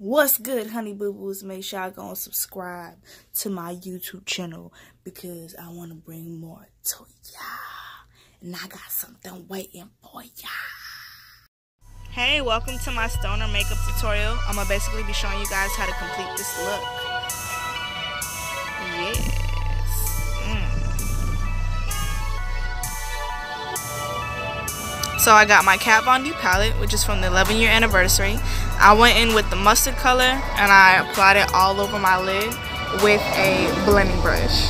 What's good, honey boo boos? Make sure y'all go and subscribe to my YouTube channel because I want to bring more to y'all. And I got something waiting for y'all. Hey, welcome to my stoner makeup tutorial. I'm going to basically be showing you guys how to complete this look. Yes. So I got my Kat Von D palette, which is from the 11-year anniversary. I went in with the mustard color and I applied it all over my lid with a blending brush.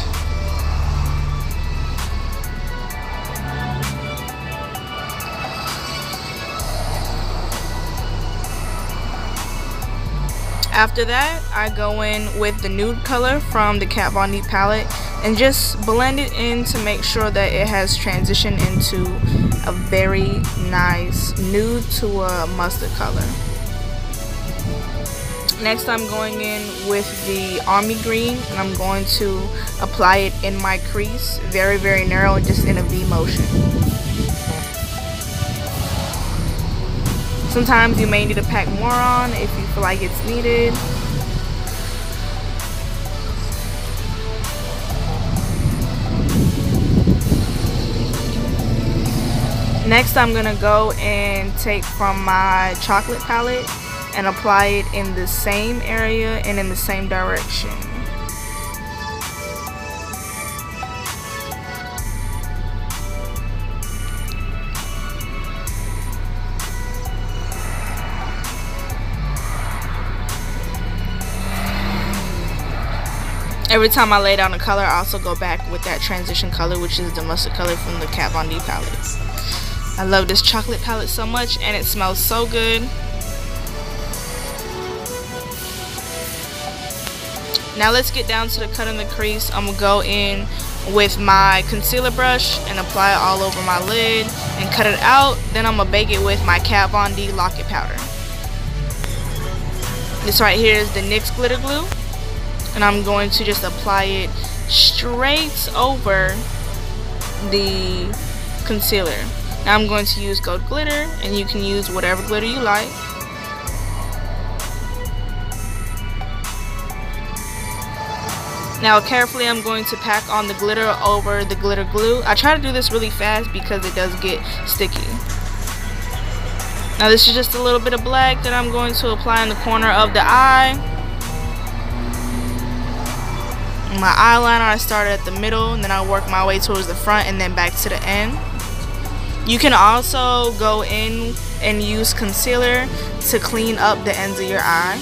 After that, I go in with the nude color from the Kat Von D palette and just blend it in to make sure that it has transitioned into a very nice nude to a mustard color. Next, I'm going in with the army green and I'm going to apply it in my crease, very, very narrow and just in a V motion. Sometimes you may need to pack more on if you feel like it's needed. Next, I'm gonna go and take from my chocolate palette and apply it in the same area and in the same direction. Every time I lay down a color, I also go back with that transition color, which is the mustard color from the Kat Von D palette. I love this chocolate palette so much and it smells so good. Now let's get down to the cut in the crease. I'm going to go in with my concealer brush and apply it all over my lid and cut it out. Then I'm going to bake it with my Kat Von D Lock-It powder. This right here is the NYX glitter glue. And I'm going to just apply it straight over the concealer. Now I'm going to use gold glitter, and you can use whatever glitter you like. Now carefully I'm going to pack on the glitter over the glitter glue. I try to do this really fast because it does get sticky. Now this is just a little bit of black that I'm going to apply in the corner of the eye. My eyeliner, I started at the middle and then I work my way towards the front and then back to the end. You can also go in and use concealer to clean up the ends of your eye.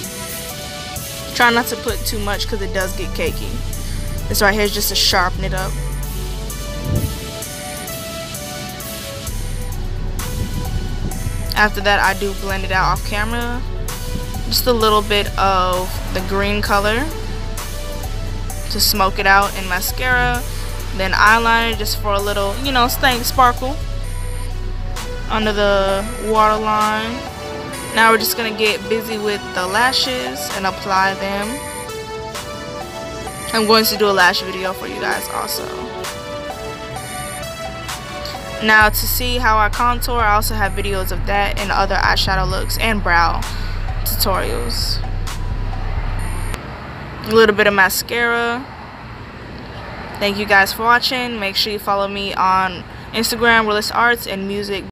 Try not to put too much because it does get cakey. This right here is just to sharpen it up. After that, I do blend it out off camera. Just a little bit of the green color to smoke it out in mascara. Then eyeliner just for a little, you know, sparkle under the waterline. Now we're just gonna get busy with the lashes and apply them. I'm going to do a lash video for you guys also. Now to see how I contour, I also have videos of that and other eyeshadow looks and brow tutorials. A little bit of mascara. Thank you guys for watching. Make sure you follow me on Instagram, Realist Arts and Music.